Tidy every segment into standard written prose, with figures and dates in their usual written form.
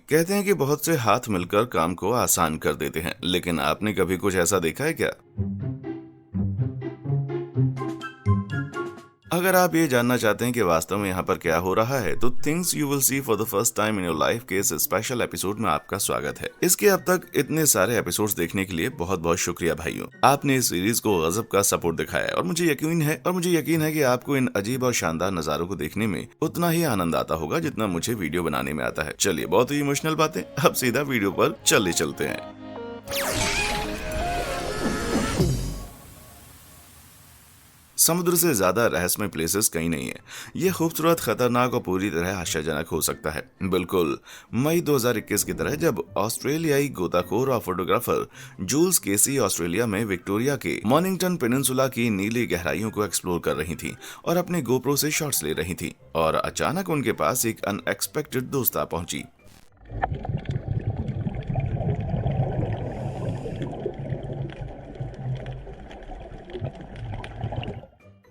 कहते हैं कि बहुत से हाथ मिलकर काम को आसान कर देते हैं, लेकिन आपने कभी कुछ ऐसा देखा है क्या? अगर आप ये जानना चाहते हैं कि वास्तव में यहाँ पर क्या हो रहा है, तो things you will see for the first time in your life के इस स्पेशल एपिसोड में आपका स्वागत है। इसके अब तक इतने सारे एपिसोड्स देखने के लिए बहुत बहुत शुक्रिया भाइयों। आपने इस सीरीज को गजब का सपोर्ट दिखाया है और मुझे यकीन है कि आपको इन अजीब और शानदार नजारों को देखने में उतना ही आनंद आता होगा जितना मुझे वीडियो बनाने में आता है। चलिए, बहुत ही इमोशनल बातें, अब सीधा वीडियो पर चलते हैं। समुद्र से ज्यादा रहस्यमय प्लेसेस कहीं नहीं है। ये खूबसूरत, खतरनाक और पूरी तरह आश्चर्यजनक हो सकता है। बिल्कुल मई 2021 की तरह, जब ऑस्ट्रेलियाई गोताखोर और फोटोग्राफर जूल्स केसी ऑस्ट्रेलिया में विक्टोरिया के मॉर्निंगटन पेनिनसुला की नीली गहराइयों को एक्सप्लोर कर रही थी और अपने गोप्रो से शॉट्स ले रही थी, और अचानक उनके पास एक अनएक्सपेक्टेड दोस्त आ पहुंची।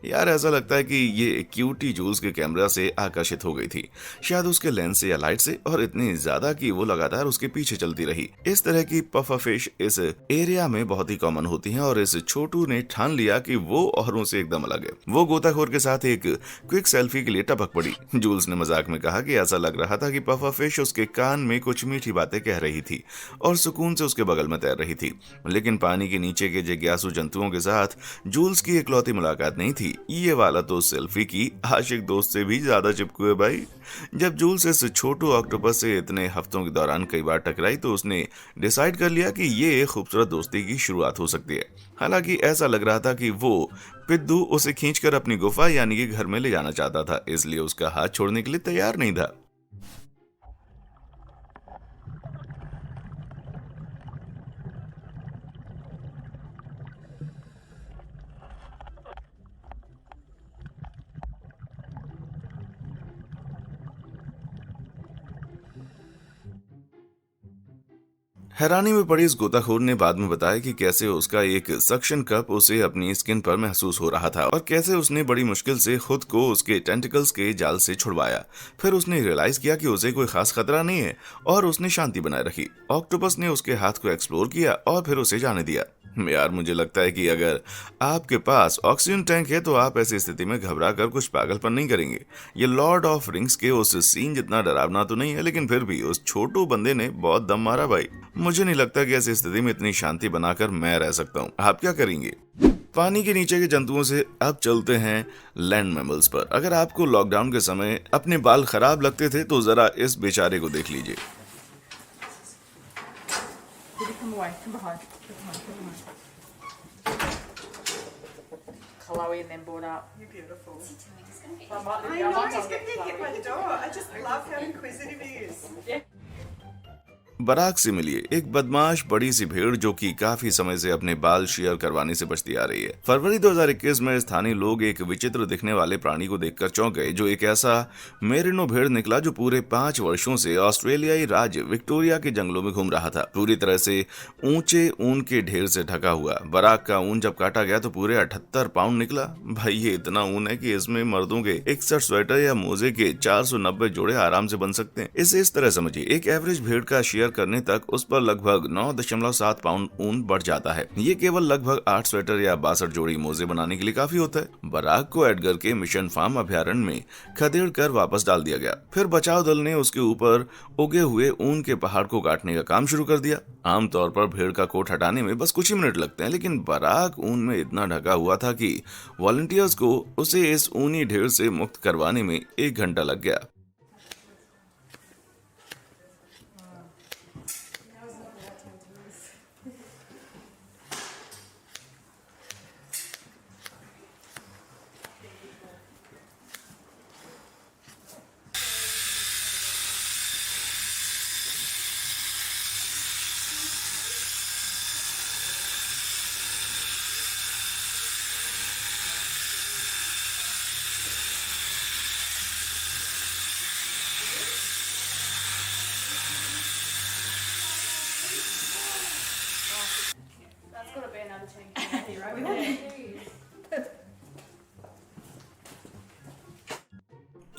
यार, ऐसा लगता है कि ये क्यूटी जूल्स के कैमरा से आकर्षित हो गई थी, शायद उसके लेंस से या लाइट से, और इतनी ज्यादा कि वो लगातार उसके पीछे चलती रही। इस तरह की पफाफिश इस एरिया में बहुत ही कॉमन होती हैं, और इस छोटू ने ठान लिया कि वो औरों से एकदम अलग है। वो गोताखोर के साथ एक क्विक सेल्फी के लिए टपक पड़ी। जूल्स ने मजाक में कहा कि ऐसा लग रहा था कि पफाफिश उसके कान में कुछ मीठी बातें कह रही थी और सुकून से उसके बगल में तैर रही थी। लेकिन पानी के नीचे के जिज्ञासु जंतुओं के साथ जूल्स की इकलौती मुलाकात नहीं थी। ये वाला तो सेल्फी की आशिक दोस्त से भी ज्यादा चिपकू है भाई। जब जूल्स इस छोटू ऑक्टोपस से इतने हफ्तों के दौरान कई बार टकराई, तो उसने डिसाइड कर लिया कि ये एक खूबसूरत दोस्ती की शुरुआत हो सकती है। हालांकि ऐसा लग रहा था कि वो पिद्दू उसे खींचकर अपनी गुफा यानी कि घर में ले जाना चाहता था, इसलिए उसका हाथ छोड़ने के लिए तैयार नहीं था। हैरानी में पड़ी इस गोताखोर ने बाद में बताया कि कैसे उसका एक सक्शन कप उसे अपनी स्किन पर महसूस हो रहा था, और कैसे उसने बड़ी मुश्किल से खुद को उसके टेंटिकल्स के जाल से छुड़वाया। फिर उसने रियलाइज किया कि उसे कोई खास खतरा नहीं है, और उसने शांति बनाए रखी। ऑक्टोपस ने उसके हाथ को एक्सप्लोर किया और फिर उसे जाने दिया। यार, मुझे लगता है कि अगर आपके पास ऑक्सीजन टैंक है तो आप ऐसी स्थिति में घबरा कर कुछ पागलपन नहीं करेंगे। ये लॉर्ड ऑफ रिंग्स के उस सीन जितना डरावना तो नहीं है, लेकिन फिर भी उस छोटू बंदे ने बहुत दम मारा भाई। मुझे नहीं लगता कि ऐसी स्थिति में इतनी शांति बनाकर मैं रह सकता हूँ। आप क्या करेंगे? पानी के नीचे के जंतुओं से अब चलते हैं लैंड मैमल्स पर। अगर आपको लॉकडाउन के समय अपने बाल खराब लगते थे, तो जरा इस बेचारे को देख लीजिए। Did it come away? Come behind. Come behind. Come behind. Chloe and then brought up. You're beautiful. I might I know, he's going to get hit by the door. I just love how inquisitive he is. Yeah. Barack से मिलिए एक बदमाश बड़ी सी भेड़ जो कि काफी समय से अपने बाल शेयर करवाने से बचती आ रही है। फरवरी 2021 में स्थानीय लोग एक विचित्र दिखने वाले प्राणी को देखकर चौंक गए, जो एक ऐसा मेरिनो भेड़ निकला जो पूरे 5 वर्षों से ऑस्ट्रेलियाई राज्य विक्टोरिया के जंगलों में घूम रहा था, पूरी तरह से ऊंचे ऊन के ढेर से ढका हुआ। बराक का ऊन जब काटा गया तो पूरे 78 पाउंड निकला। भाई, ये इतना ऊन है कि इसमें मर्दों के 61 स्वेटर या मोजे के 490 जोड़े आराम से बन सकते हैं। इसे इस तरह समझिए, एक एवरेज भेड़ का शेयर करने तक उस पर लगभग 9.7 पाउंड ऊन बढ़ जाता है। ये केवल लगभग 8 स्वेटर या 62 जोड़ी मोजे बनाने के लिए काफी होता है। बराक को एडगर के मिशन फार्म अभ्यारण्य में खदेड़ कर वापस डाल दिया गया। फिर बचाव दल ने उसके ऊपर उगे हुए ऊन के पहाड़ को काटने का काम शुरू कर दिया। आमतौर पर भेड़ का कोट हटाने में बस कुछ ही मिनट लगते हैं, लेकिन बराक ऊन में इतना ढका हुआ था कि वॉलंटियर्स को उसे इस ऊनी ढेर से मुक्त करवाने में 1 घंटा लग गया। That's got to be another 10 right with it.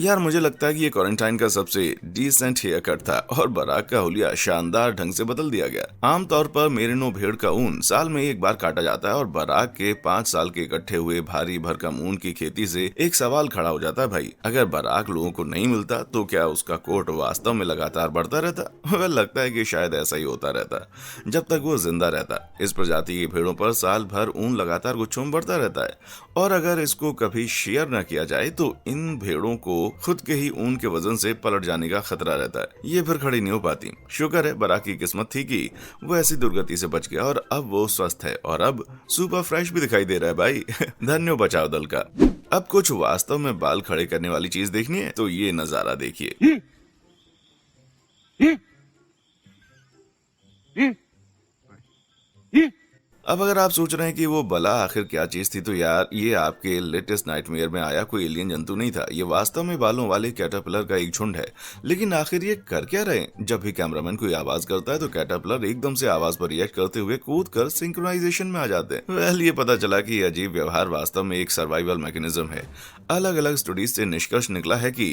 यार मुझे लगता है कि ये क्वारंटाइन का सबसे डिसेंट हेयर कट था और बराक का हुलिया शानदार ढंग से बदल दिया गया। आमतौर पर मेरिनो भेड़ का ऊन साल में एक बार काटा जाता है और बराक के 5 साल के इकट्ठे हुए भारी भरकम ऊन की खेती से एक सवाल खड़ा हो जाता है भाई, अगर बराक लोगों को नहीं मिलता तो क्या उसका कोट वास्तव में लगातार बढ़ता रहता? वह लगता है कि शायद ऐसा ही होता रहता जब तक वो जिंदा रहता। इस प्रजाति की भेड़ों पर साल भर ऊन लगातार गुच्छों में बढ़ता रहता है और अगर इसको कभी शेयर न किया जाए तो इन भेड़ों को खुद के ही ऊन के वजन से पलट जाने का खतरा रहता है। ये फिर खड़ी नहीं हो पाती। शुक्र है बराक की किस्मत थी कि वो ऐसी दुर्गति से बच गया और अब वो स्वस्थ है और अब सुपर फ्रेश भी दिखाई दे रहा है भाई। धन्यो बचाओ दल का। अब कुछ वास्तव में बाल खड़े करने वाली चीज देखनी है तो ये नजारा देखिए। अब अगर आप सोच रहे हैं कि वो बला आखिर क्या चीज थी, तो यार ये आपके लेटेस्ट नाइटमेयर में आया कोई एलियन जंतु नहीं था। ये वास्तव में बालों वाले कैटरपिलर का एक झुंड है। लेकिन आखिर ये कर क्या रहे? जब भी कैमरामैन कोई आवाज करता है तो कैटरपिलर एकदम से आवाज पर रिएक्ट करते हुए कूद कर सिंक्रोनाइजेशन में आ जाते हैं। वेल, ये पता चला कि ये अजीब व्यवहार वास्तव में एक सर्वाइवल मैकेनिज्म है। अलग अलग स्टडीज से निष्कर्ष निकला है कि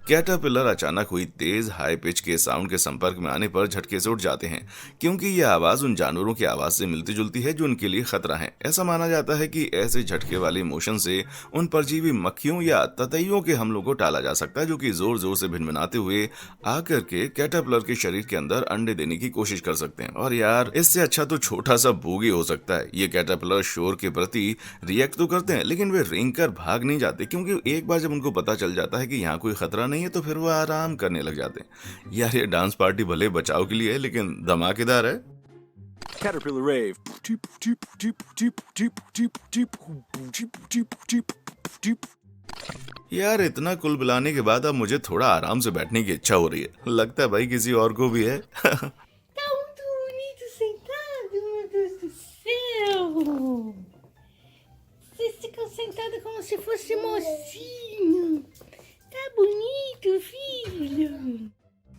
कैटरपिलर अचानक हुई तेज हाई पिच के साउंड के संपर्क में आने पर झटके से उठ जाते हैं, क्योंकि यह आवाज उन जानवरों की आवाज से मिलती जुलती है जो उनके लिए खतरा है। ऐसा माना जाता है कि ऐसे झटके वाले मोशन से उन परजीवी मक्खियों या ततैयों के हमलों को टाला जा सकता है, जो कि जोर जोर से भिनभिनाते हुए आकर के कैटरपिलर के शरीर के अंदर अंडे देने की कोशिश कर सकते हैं। और यार इससे अच्छा तो छोटा सा बूगी हो सकता है। ये कैटरपिलर शोर के प्रति रिएक्ट तो करते हैं, लेकिन वे रेंग कर भाग नहीं जाते, क्योंकि एक बार जब उनको पता चल जाता है कि यहाँ कोई खतरा नहीं है तो फिर वो आराम करने लग जाते हैं। यार ये डांस पार्टी भले बचाव के लिए है, लेकिन धमाकेदार है। Caterpillar rave. यार इतना कुल बुलाने के बाद अब मुझे थोड़ा आराम से बैठने की इच्छा हो रही है। लगता है भाई किसी और को भी है। Tá muito bonito sentado, meu Deus do céu! Vocês ficam sentados como se fosse mocinho. Tá bonito, filho.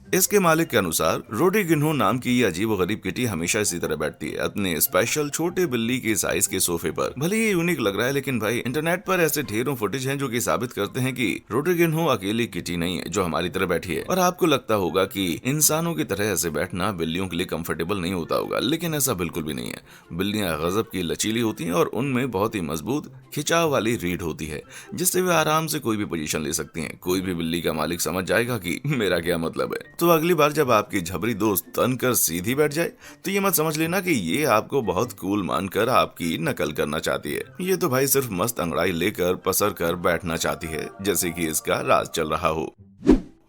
इसके मालिक के अनुसार रोडीगिन्हो नाम की ये अजीब गरीब किटी हमेशा इसी तरह बैठती है, अपने स्पेशल छोटे बिल्ली के साइज के सोफे पर। भले ये यूनिक लग रहा है, लेकिन भाई इंटरनेट पर ऐसे ढेरों फुटेज हैं जो कि साबित करते हैं कि रोडीगिन्हो अकेली किटी नहीं है जो हमारी तरह बैठी है। और आपको लगता होगा कि इंसानों की तरह ऐसे बैठना बिल्लियों के लिए कंफर्टेबल नहीं होता होगा, लेकिन ऐसा बिल्कुल भी नहीं है। बिल्लियां गजब की लचीली होती हैं और उनमें बहुत ही मजबूत खिंचाव वाली रीढ़ होती है, जिससे वे आराम से कोई भी पोजीशन ले सकती हैं। कोई भी बिल्ली का मालिक समझ जाएगा कि मेरा क्या मतलब है। तो अगली बार जब आपकी झबरी दोस्त तन कर सीधी बैठ जाए तो ये मत समझ लेना कि ये आपको बहुत कूल मानकर आपकी नकल करना चाहती है। ये तो भाई सिर्फ मस्त अंगड़ाई लेकर पसर कर बैठना चाहती है, जैसे कि इसका राज चल रहा हो।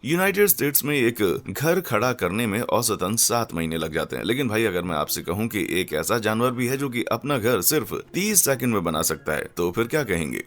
यूनाइटेड स्टेट्स में एक घर खड़ा करने में औसतन 7 महीने लग जाते हैं। लेकिन भाई अगर मैं आपसे कहूं कि एक ऐसा जानवर भी है जो कि अपना घर सिर्फ 30 सेकंड में बना सकता है, तो फिर क्या कहेंगे?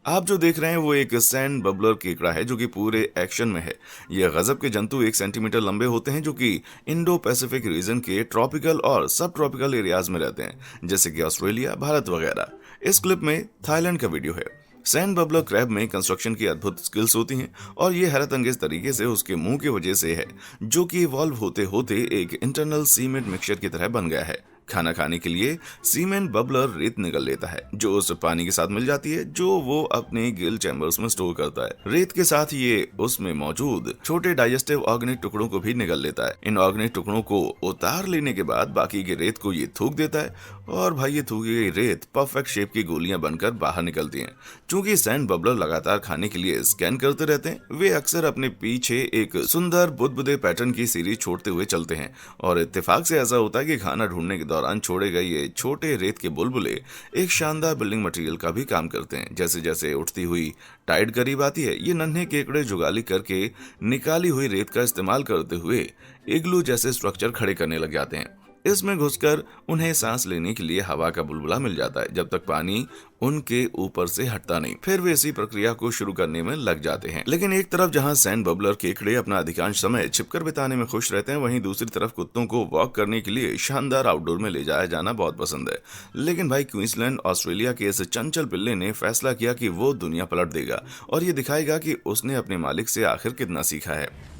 आप जो देख रहे हैं वो एक सैंड बबलर केकड़ा है जो कि पूरे एक्शन में है। ये गजब के जंतु 1 सेंटीमीटर लंबे होते हैं, जो कि इंडो पैसिफिक रीजन के ट्रॉपिकल और सब ट्रॉपिकल एरियाज में रहते हैं, जैसे कि ऑस्ट्रेलिया, भारत वगैरह। इस क्लिप में थाईलैंड का वीडियो है। सैंड बबलर क्रैब में कंस्ट्रक्शन की अद्भुत स्किल्स होती हैं और ये हैरत अंगेज तरीके से उसके मुंह की वजह से है, जो कि इवॉल्व होते होते एक इंटरनल सीमेंट मिक्सचर की तरह बन गया है। खाना खाने के लिए सीमेंट बबलर रेत निगल लेता है, जो उस पानी के साथ मिल जाती है, जो वो अपने गिल चैम्बर्स में स्टोर करता है। रेत के साथ ये उसमें मौजूद छोटे डाइजेस्टिव ऑर्गेनिक टुकड़ों को भी निगल लेता है। इन ऑर्गेनिक टुकड़ों को उतार लेने के बाद बाकी की रेत को ये थूक देता है और भाई ये थूकी गई रेत परफेक्ट शेप की गोलियां बनकर बाहर निकलती हैं। चूंकि सैंड बबलर लगातार खाने के लिए स्कैन करते रहते हैं, वे अक्सर अपने पीछे एक सुंदर बुदबुदे पैटर्न की सीरीज छोड़ते हुए चलते हैं और इत्तेफाक से ऐसा होता है कि खाना ढूंढने के दौरान छोड़े गए ये छोटे रेत के बुलबुले एक शानदार बिल्डिंग मटेरियल का भी काम करते हैं। जैसे जैसे उठती हुई टाइड करीब आती है, ये नन्हे केकड़े जुगाली करके निकाली हुई रेत का इस्तेमाल करते हुए इग्लू जैसे स्ट्रक्चर खड़े करने लग जाते हैं। इसमें घुसकर उन्हें सांस लेने के लिए हवा का बुलबुला मिल जाता है जब तक पानी उनके ऊपर से हटता नहीं। फिर वे इसी प्रक्रिया को शुरू करने में लग जाते हैं। लेकिन एक तरफ जहां सैंड बबलर केकड़े अपना अधिकांश समय छिपकर बिताने में खुश रहते हैं, वहीं दूसरी तरफ कुत्तों को वॉक करने के लिए शानदार आउटडोर में ले जाया जाना बहुत पसंद है। लेकिन भाई क्वींसलैंड ऑस्ट्रेलिया के इस चंचल पिल्ले ने फैसला किया कि वो दुनिया पलट देगा और ये दिखाएगा कि उसने अपने मालिक से आखिर कितना सीखा है।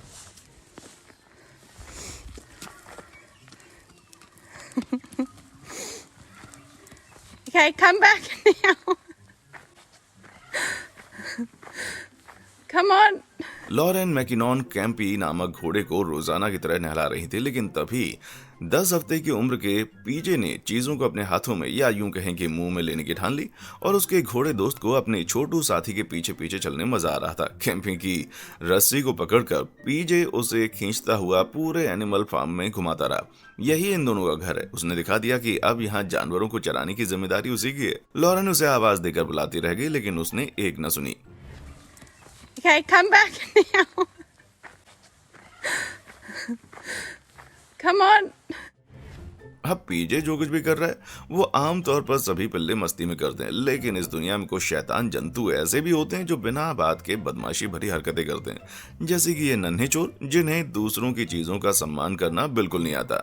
Okay, come back now. Come on. Lauren McKinnon Campy नामक घोड़े को रोजाना की तरह नहला रही थी, लेकिन तभी 10 हफ्ते की उम्र के पीजे ने चीजों को अपने हाथों में या यूं कहें कि मुंह में लेने की ठान ली और उसके घोड़े दोस्त को अपने छोटू साथी के पीछे पीछे चलने मजा आ रहा था। कैंपी की रस्सी को पकड़कर पीजे उसे खींचता हुआ पूरे एनिमल फार्म में घुमाता रहा। यही इन दोनों का घर है। उसने दिखा दिया कि अब यहाँ जानवरों को चराने की जिम्मेदारी उसी की है। लॉरेन उसे आवाज देकर बुलाती रह गई, लेकिन उसने एक न सुनी। Okay, come back now. Come on. अब पीजे जो कुछ भी कर रहा है वो आमतौर पर सभी पिल्ले मस्ती में करते हैं, लेकिन इस दुनिया में कुछ शैतान जंतु ऐसे भी होते हैं जो बिना बात के बदमाशी भरी हरकतें करते हैं, जैसे कि ये नन्हे चोर जिन्हें दूसरों की चीजों का सम्मान करना बिल्कुल नहीं आता।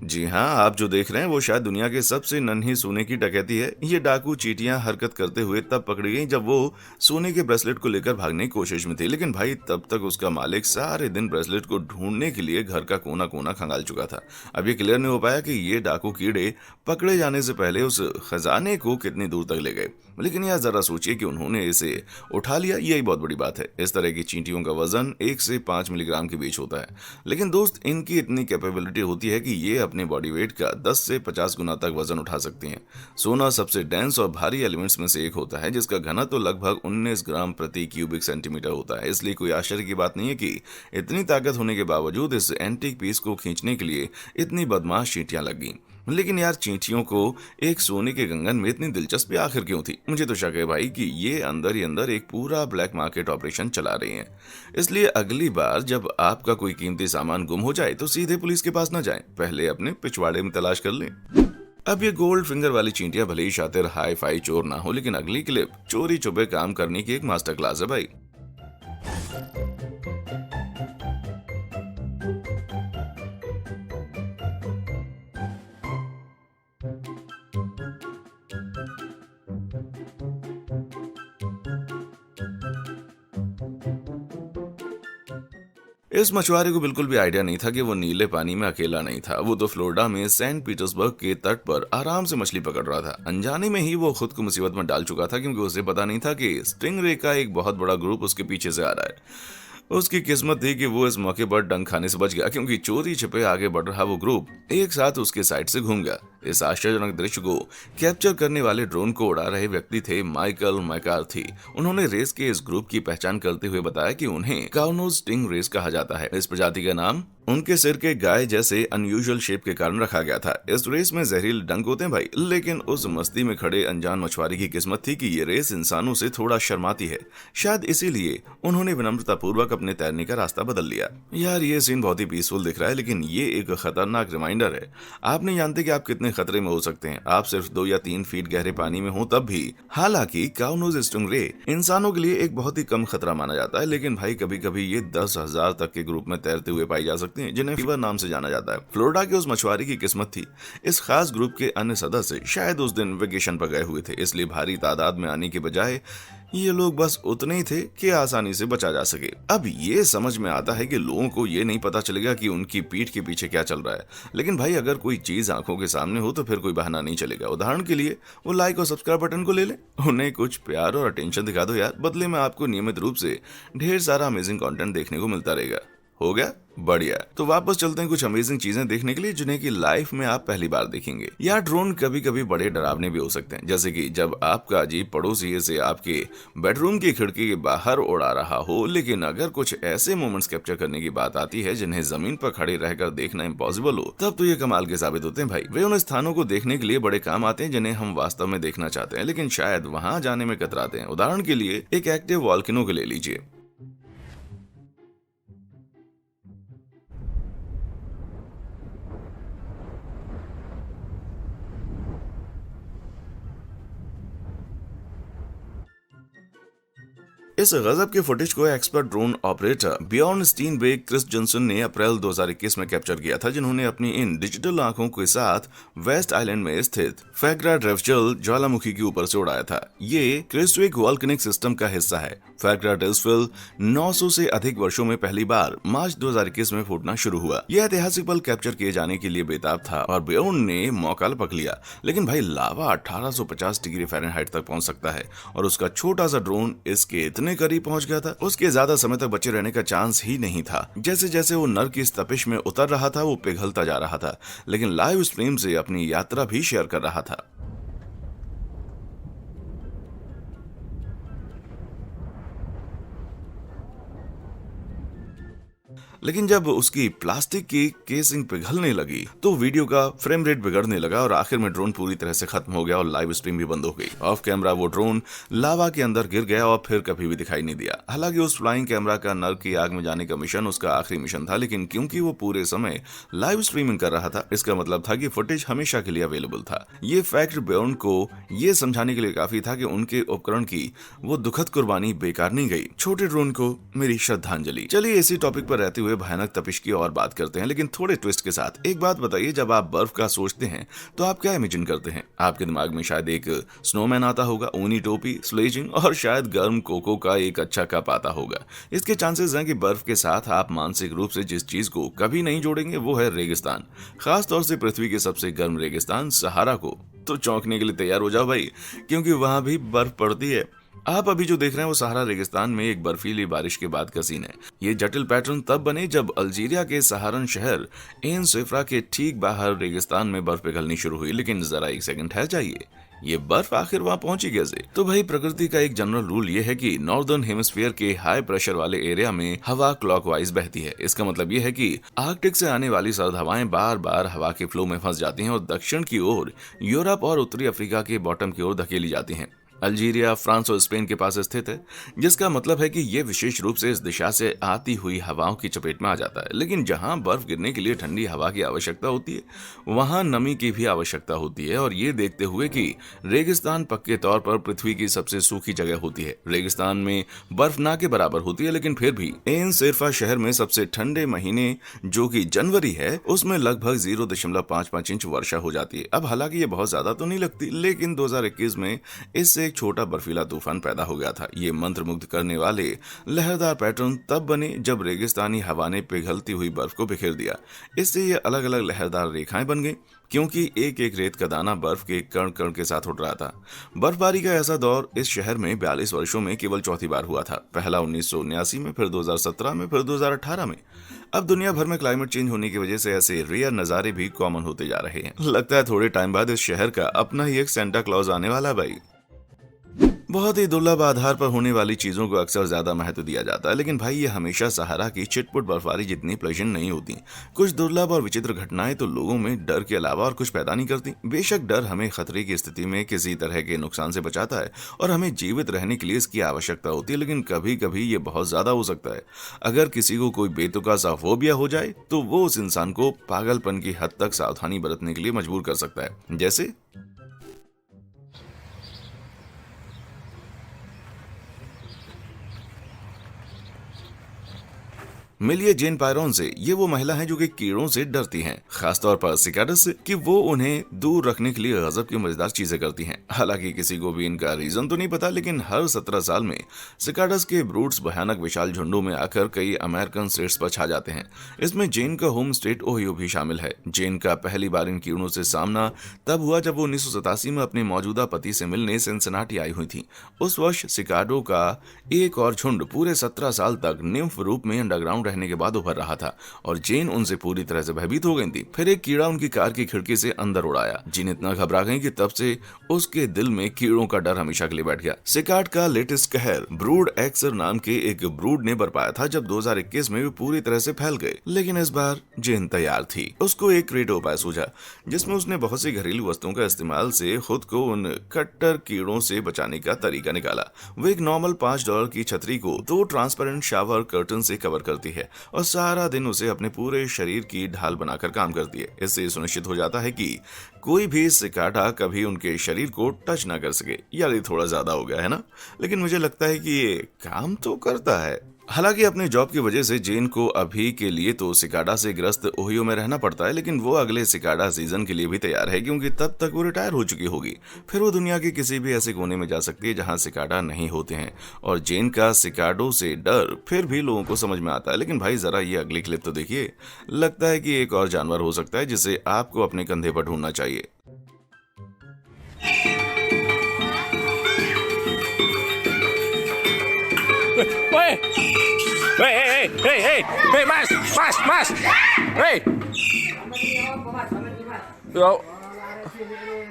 जी हाँ, आप जो देख रहे हैं वो शायद दुनिया के सबसे नन्ही सोने की डकैती है। ये डाकू चींटियां हरकत करते हुए तब पकड़ी गई जब वो सोने के ब्रेसलेट को लेकर भागने की कोशिश में थी, लेकिन भाई तब तक उसका मालिक सारे दिन ब्रेसलेट को ढूंढने के लिए घर का कोना कोना खंगाल चुका था। अब ये क्लियर नहीं हो पाया कि ये डाकू कीड़े पकड़े जाने से पहले उस खजाने को कितनी दूर तक ले गए, लेकिन यह जरा सोचिए कि उन्होंने इसे उठा लिया, यही बहुत बड़ी बात है। इस तरह की चींटियों का वजन 1 से 5 मिलीग्राम के बीच होता है, लेकिन दोस्त इनकी इतनी कैपेबिलिटी होती है कि ये अपने बॉडी वेट का 10 से 50 गुना तक वजन उठा सकती हैं। सोना सबसे डेंस और भारी एलिमेंट्स में से एक होता है जिसका घनत्व तो लगभग 19 ग्राम प्रति क्यूबिक सेंटीमीटर होता है। इसलिए कोई आश्चर्य की बात नहीं है कि इतनी ताकत होने के बावजूद इस एंटीक पीस को खींचने के लिए इतनी बदमाश चींटियां लग गईं। लेकिन यार चींटियों को एक सोने के कंगन में इतनी दिलचस्पी आखिर क्यों थी? मुझे तो शक है भाई कि ये अंदर ही अंदर एक पूरा ब्लैक मार्केट ऑपरेशन चला रही हैं। इसलिए अगली बार जब आपका कोई कीमती सामान गुम हो जाए तो सीधे पुलिस के पास न जाएं, पहले अपने पिछवाड़े में तलाश कर लें। अब ये गोल्ड फिंगर वाली चींटियां भले ही शातिर हाई फाई चोर ना हो, लेकिन अगली क्लिप चोरी छुपे काम करने की एक मास्टर क्लास है भाई। इस मछुआरे को बिल्कुल भी आइडिया नहीं था कि वो नीले पानी में अकेला नहीं था। वो तो फ्लोरिडा में सेंट पीटर्सबर्ग के तट पर आराम से मछली पकड़ रहा था। अनजाने में ही वो खुद को मुसीबत में डाल चुका था, क्योंकि उसे पता नहीं था कि स्टिंगरे का एक बहुत बड़ा ग्रुप उसके पीछे से आ रहा है। उसकी किस्मत थी कि वो इस मौके पर डंक खाने से बच गया, क्योंकि चोरी छिपे आगे बढ़ रहा वो ग्रुप एक साथ उसके साइड से घूम गया। इस आश्चर्यजनक दृश्य को कैप्चर करने वाले ड्रोन को उड़ा रहे व्यक्ति थे माइकल मैकार्थी। उन्होंने रेस के इस ग्रुप की पहचान करते हुए बताया कि उन्हें काउनोज स्टिंग रेस कहा जाता है। इस प्रजाति का नाम उनके सिर के गाय जैसे अनयूजुअल शेप के कारण रखा गया था। इस रेस में जहरीले डंक होते हैं भाई, लेकिन उस मस्ती में खड़े अनजान मछुआरे की किस्मत थी कि ये रेस इंसानों से थोड़ा शर्माती है। शायद इसीलिए उन्होंने विनम्रता पूर्वक अपने तैरने का रास्ता बदल लिया। यार ये सीन बहुत ही पीसफुल दिख रहा है, लेकिन ये एक खतरनाक रिमाइंडर है। आप नहीं जानते कि आप कितने खतरे में हो सकते हैं। आप सिर्फ 2 या 3 फीट गहरे पानी में हो तब भी। हालांकि काउनोज स्टिंगरे इंसानों के लिए एक बहुत ही कम खतरा माना जाता है, लेकिन भाई कभी कभी ये 10,000 तक के ग्रुप में तैरते हुए पाई जा सकते हैं, जिन्हें फीवर नाम से जाना जाता है। फ्लोरिडा के उस मछुआरे की किस्मत थी इस खास ग्रुप के अन्य सदस्य शायद उस दिन वेकेशन पर गए हुए थे, इसलिए भारी तादाद में आने के बजाय ये लोग बस उतने ही थे कि आसानी से बचा जा सके। अब ये समझ में आता है कि लोगों को ये नहीं पता चलेगा कि उनकी पीठ के पीछे क्या चल रहा है, लेकिन भाई अगर कोई चीज आंखों के सामने हो तो फिर कोई बहाना नहीं चलेगा। उदाहरण के लिए वो लाइक और सब्सक्राइब बटन को ले लें, उन्हें कुछ प्यार और अटेंशन दिखा दो यार, बदले में आपको नियमित रूप से ढेर सारा अमेजिंग कंटेंट देखने को मिलता रहेगा। हो गया, बढ़िया। तो वापस चलते हैं कुछ अमेजिंग चीजें देखने के लिए जिन्हें की लाइफ में आप पहली बार देखेंगे। यार ड्रोन कभी कभी बड़े डरावने भी हो सकते हैं, जैसे कि जब आपका अजीब पड़ोसी से आपके बेडरूम की खिड़की के बाहर उड़ा रहा हो। लेकिन अगर कुछ ऐसे मोमेंट्स कैप्चर करने की बात आती है जिन्हें जमीन पर खड़े रहकर देखना इम्पॉसिबल हो, तब तो ये कमाल के साबित होते हैं भाई। वे उन स्थानों को देखने के लिए बड़े काम आते हैं जिन्हें हम वास्तव में देखना चाहते हैं, लेकिन शायद वहां जाने में कतराते हैं। उदाहरण के लिए एक एक्टिव वॉल्केनो को ले लीजिए। इस गजब के फुटेज को एक्सपर्ट ड्रोन ऑपरेटर बियॉर्न स्टीनबेक क्रिस्टजनसन ने अप्रैल 2021 में कैप्चर किया था, जिन्होंने अपनी इन डिजिटल आंखों के साथ वेस्ट आइलैंड में स्थित फैग्रा ड्रेफ्चल ज्वालामुखी के ऊपर से उड़ाया था। ये क्रिस्टविक वॉल्केनिक सिस्टम का हिस्सा है। फैग्रा ड्रेफ्चल 900 से अधिक वर्षों में पहली बार मार्च 2021 में फूटना शुरू हुआ। यह ऐतिहासिक पल कैप्चर किए जाने के लिए बेताब था और बियॉर्न ने मौका पकड़ लिया। लेकिन भाई लावा 1850 डिग्री फ़ारेनहाइट तक पहुंच सकता है और उसका छोटा सा ड्रोन इसके इतने करीब पहुंच गया था, उसके ज्यादा समय तक बचे रहने का चांस ही नहीं था। जैसे जैसे वो नर की इस तपिश में उतर रहा था, वो पिघलता जा रहा था, लेकिन लाइव स्ट्रीम से अपनी यात्रा भी शेयर कर रहा था। लेकिन जब उसकी प्लास्टिक की केसिंग पिघलने लगी तो वीडियो का फ्रेम रेट बिगड़ने लगा और आखिर में ड्रोन पूरी तरह से खत्म हो गया और लाइव स्ट्रीम भी बंद हो गई। ऑफ कैमरा वो ड्रोन लावा के अंदर गिर गया और फिर कभी भी दिखाई नहीं दिया। हालांकि उस फ्लाइंग कैमरा का नर की आग में जाने का मिशन उसका आखिरी मिशन था, लेकिन क्योंकि वो पूरे समय लाइव स्ट्रीमिंग कर रहा था, इसका मतलब था कि फुटेज हमेशा के लिए अवेलेबल था। ये फैक्ट बियॉर्न को ये समझाने के लिए काफी था कि उनके उपकरण की वो दुखद कुर्बानी बेकार नहीं गई। छोटे ड्रोन को मेरी श्रद्धांजलि। चलिए इसी टॉपिक पर रहते हुए भयानक तपिश की और बात करते हैं, लेकिन थोड़े ट्विस्ट के साथ। एक बात बताइए, जब आप बर्फ का सोचते हैं तो आप क्या इमेजिन करते हैं? आपके दिमाग में शायद एक स्नोमैन आता होगा, ऊनी टोपी, स्लेजिंग और शायद गर्म कोको का एक अच्छा कप आता होगा। इसके चांसेस हैं कि बर्फ के साथ आप मानसिक रूप से जिस चीज को कभी नहीं जोड़ेंगे वो है रेगिस्तान, खासतौर से पृथ्वी के सबसे गर्म रेगिस्तान सहारा को। तो चौंकने के लिए तैयार हो जाओ भाई, क्योंकि वहां भी बर्फ पड़ती है। आप अभी जो देख रहे हैं वो सहारा रेगिस्तान में एक बर्फीली बारिश के बाद का सीन है। ये जटिल पैटर्न तब बने जब अल्जीरिया के सहारन शहर एन सेफ्रा के ठीक बाहर रेगिस्तान में बर्फ पिघलनी शुरू हुई। लेकिन जरा एक सेकंड ठहर जाइए, ये बर्फ आखिर वहां पहुंची कैसे? तो भाई प्रकृति का एक जनरल रूल ये है कि नॉर्दर्न हेमिस्फीयर के हाई प्रेशर वाले एरिया में हवा क्लॉकवाइज बहती है। इसका मतलब ये है कि आर्कटिक से आने वाली सर्द हवाएं बार बार हवा के फ्लो में फंस जाती हैं और दक्षिण की ओर यूरोप और उत्तरी अफ्रीका के बॉटम की ओर धकेली जाती हैं। अल्जीरिया फ्रांस और स्पेन के पास स्थित है, जिसका मतलब है कि ये विशेष रूप से इस दिशा से आती हुई हवाओं की चपेट में आ जाता है। लेकिन जहां बर्फ गिरने के लिए ठंडी हवा की आवश्यकता होती है, वहां नमी की भी आवश्यकता होती है। और ये देखते हुए कि रेगिस्तान पक्के तौर पर पृथ्वी की सबसे सूखी जगह होती है। रेगिस्तान में बर्फ ना के बराबर होती है, लेकिन फिर भी एन सेफ्रा शहर में सबसे ठंडे महीने जो कि जनवरी है, उसमें लगभग 0.55 इंच वर्षा हो जाती है। अब हालांकि ये बहुत ज्यादा तो नहीं लगती, लेकिन 2021 में इससे छोटा बर्फीला तूफान पैदा हो गया था। ये मंत्रमुग्ध करने वाले लहरदार पैटर्न तब बने जब रेगिस्तानी हवा ने पिघलती हुई बर्फ को बिखेर दिया। इससे ये अलग अलग लहरदार रेखाएं बन गई, क्योंकि एक एक रेत का दाना बर्फ के कण कण के साथ उड़ रहा था। बर्फबारी का ऐसा दौर इस शहर में 42 वर्षों में केवल चौथी बार हुआ था। पहला 1979 में, फिर 2017 में, फिर 2018 में। अब दुनिया भर में क्लाइमेट चेंज होने की वजह से ऐसे रेयर नजारे भी कॉमन होते जा रहे हैं। लगता है थोड़े टाइम बाद इस शहर का अपना ही एक सेंटा क्लॉज आने वाला भाई। बहुत ही दुर्लभ आधार पर होने वाली चीजों को अक्सर ज्यादा महत्व दिया जाता है, लेकिन भाई ये हमेशा सहारा की चिटपुट बर्फबारी जितनी प्लेजेंट नहीं होती। कुछ दुर्लभ और विचित्र घटनाएं तो लोगों में डर के अलावा और कुछ पैदा नहीं करती। बेशक डर हमें खतरे की स्थिति में किसी तरह के नुकसान से बचाता है और हमें जीवित रहने के लिए इसकी आवश्यकता होती है, लेकिन कभी कभी ये बहुत ज्यादा हो सकता है। अगर किसी को कोई बेतुका सा फोबिया हो जाए तो वो उस इंसान को पागलपन की हद तक सावधानी बरतने के लिए मजबूर कर सकता है। जैसे मिलिए जेन पायरोन से। ये वो महिला है जो कि कीड़ों से डरती हैं, खासतौर पर सिकाडस से, कि वो उन्हें दूर रखने के लिए गजब की मजेदार चीजें करती हैं। हालांकि किसी को भी इनका रीजन तो नहीं पता, लेकिन हर 17 साल में सिकाडस के ब्रूड्स भयानक विशाल झुंडों में आकर कई अमेरिकन स्टेट्स पर छा जाते हैं। इसमें जेन का होम स्टेट ओहियो भी शामिल है। जेन का पहली बार इन कीड़ों से सामना तब हुआ जब वो 1987 में अपने मौजूदा पति से मिलने सिनसिनाटी आई हुई थी। उस वर्ष सिकाडो का एक और झुंड पूरे 17 साल तक निम्फ रूप में अंडरग्राउंड रहने के बाद उभर रहा था और जेन उनसे पूरी तरह से भयभीत हो गई थी। फिर एक कीड़ा उनकी कार की खिड़की से अंदर उड़ाया। जेन इतना घबरा गई कि तब से उसके दिल में कीड़ों का डर हमेशा के लिए बैठ गया। सिकार्ड का लेटेस्ट कहर ब्रूड एक्सर नाम के एक ब्रूड ने बरपाया था जब 2021 में वे पूरी तरह से फैल गए। लेकिन इस बार जेन तैयार थी। उसको एक क्रिएटिव उपाय सूझा जिसमें उसने बहुत सी घरेलू वस्तुओं का इस्तेमाल से खुद को उन कट्टर कीड़ों से बचाने का तरीका निकाला। वो एक नॉर्मल $5 की छतरी को 2 ट्रांसपेरेंट शावर कर्टन से कवर करती है और सारा दिन उसे अपने पूरे शरीर की ढाल बनाकर काम करती है। इससे सुनिश्चित हो जाता है कि कोई भी सिकाडा कभी उनके शरीर को टच ना कर सके। यार ये थोड़ा ज्यादा हो गया है ना, लेकिन मुझे लगता है कि ये काम तो करता है। हालांकि अपने जॉब की वजह से जेन को अभी के लिए तो सिकाडा से ग्रस्त ओहियो में रहना पड़ता है, लेकिन वो अगले सिकाडा सीजन के लिए भी तैयार है क्योंकि तब तक वो रिटायर हो चुकी होगी। फिर वो दुनिया के किसी भी ऐसे कोने में जा सकती है जहां सिकाडा नहीं होते हैं। और जेन का सिकाडो से डर फिर भी लोगों को समझ में आता है। लेकिन भाई जरा ये अगली क्लिप तो देखिए, लगता है कि एक और जानवर हो सकता है जिसे आपको अपने कंधे पर ढूंढना चाहिए। Hey, Mas! Hey! Yo.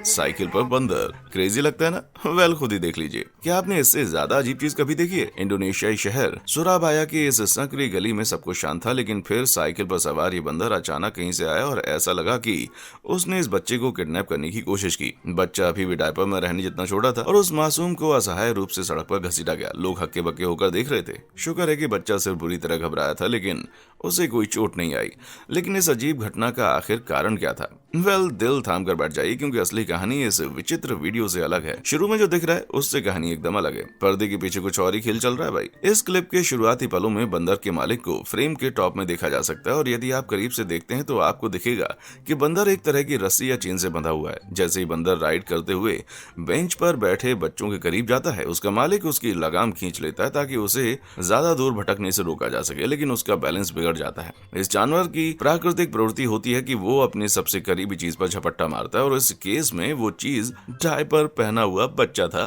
Cycle पर बंदर क्रेजी लगता है ना? वेल खुद ही देख लीजिए। क्या आपने इससे ज्यादा अजीब चीज कभी देखी है? इंडोनेशियाई शहर सुराबाया की इस संकरी गली में सब कुछ शांत था, लेकिन फिर साइकिल पर सवार ये बंदर अचानक कहीं से आया और ऐसा लगा कि उसने इस बच्चे को किडनैप करने की कोशिश की। बच्चा अभी भी डायपर में रहने जितना छोटा था और उस मासूम को असहाय रूप से सड़क पर घसीटा गया। लोग हक्के बक्के होकर देख रहे थे। शुक्र है कि बच्चा सिर्फ बुरी तरह घबराया था, लेकिन उसे कोई चोट नहीं आई। लेकिन इस अजीब घटना का आखिर कारण क्या था? वेल दिल थाम कर बैठ जाइए क्योंकि असली कहानी इस विचित्र वीडियो से अलग है। शुरू में जो दिख रहा है उससे कहानी एकदम अलग है। पर्दे के पीछे कुछ और ही खेल चल रहा है भाई। इस क्लिप के शुरुआती पलों में बंदर के मालिक को फ्रेम के टॉप में देखा जा सकता है और यदि आप करीब से देखते हैं तो आपको दिखेगा कि बंदर एक तरह की रस्सी या चेन से बंधा हुआ है। जैसे ही बंदर राइड करते हुए बेंच पर बैठे बच्चों के करीब जाता है, उसका मालिक उसकी लगाम खींच लेता है ताकि उसे ज्यादा दूर भटकने से रोका जा सके, लेकिन उसका बैलेंस बिगड़ जाता है। इस जानवर की प्राकृतिक प्रवृत्ति होती है कि वो अपने सबसे करीबी चीज पर झपट्टा मारता है और इस केस में वो चीज डायपर पहना हुआ बच्चा था।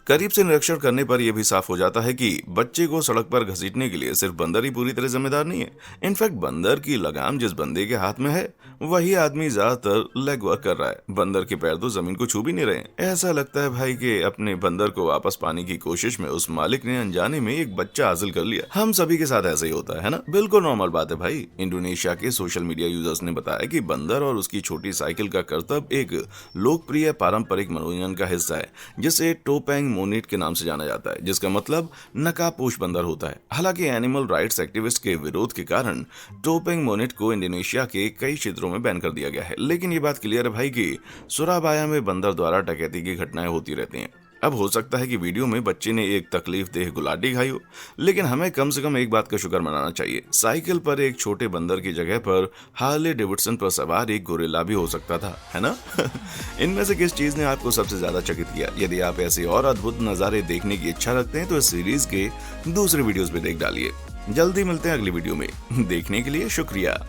करीब से निरीक्षण करने पर यह भी साफ हो जाता है कि बच्चे को सड़क पर घसीटने के लिए सिर्फ बंदर ही पूरी तरह जिम्मेदार नहीं है। इनफैक्ट बंदर की लगाम जिस बंदे के हाथ में है वही आदमी ज्यादातर लेग वर्क कर रहा है। बंदर के पैर तो जमीन को छू भी नहीं रहे। ऐसा लगता है भाई कि अपने बंदर को वापस पाने की कोशिश में उस मालिक ने अनजाने में एक बच्चा हासिल कर लिया। हम सभी के साथ ऐसा ही होता है ना? बिल्कुल नॉर्मल बात है भाई। इंडोनेशिया के सोशल मीडिया यूजर्स ने बताया कि बंदर और उसकी छोटी साइकिल का करतब एक लोकप्रिय पारंपरिक मनोरंजन का हिस्सा है जिसे टोपैंग मोनिट के नाम से जाना जाता है, जिसका मतलब नकाबपोश बंदर होता है। हालांकि एनिमल राइट्स एक्टिविस्ट के विरोध के कारण टोपैंग मोनिट को इंडोनेशिया के कई क्षेत्रों में बैन कर दिया गया है। लेकिन ये बात क्लियर है भाई कि सुराबाया में बंदर द्वारा डकैती की घटनाएं होती रहती हैं। अब हो सकता है कि वीडियो में बच्चे ने एक तकलीफ देह गुलाटी खाई हो, लेकिन हमें कम से कम एक बात का शुक्र मनाना चाहिए। साइकिल पर एक छोटे बंदर की जगह पर हार्ले डेविडसन पर सवार एक गोरिल्ला भी हो सकता था, है ना? इनमें से किस चीज ने आपको सबसे ज्यादा चकित किया? यदि आप ऐसे और अद्भुत नजारे देखने की इच्छा रखते हैं तो इस सीरीज के दूसरे वीडियोस भी देख डालिए। जल्दी मिलते हैं अगली वीडियो में। देखने के लिए शुक्रिया।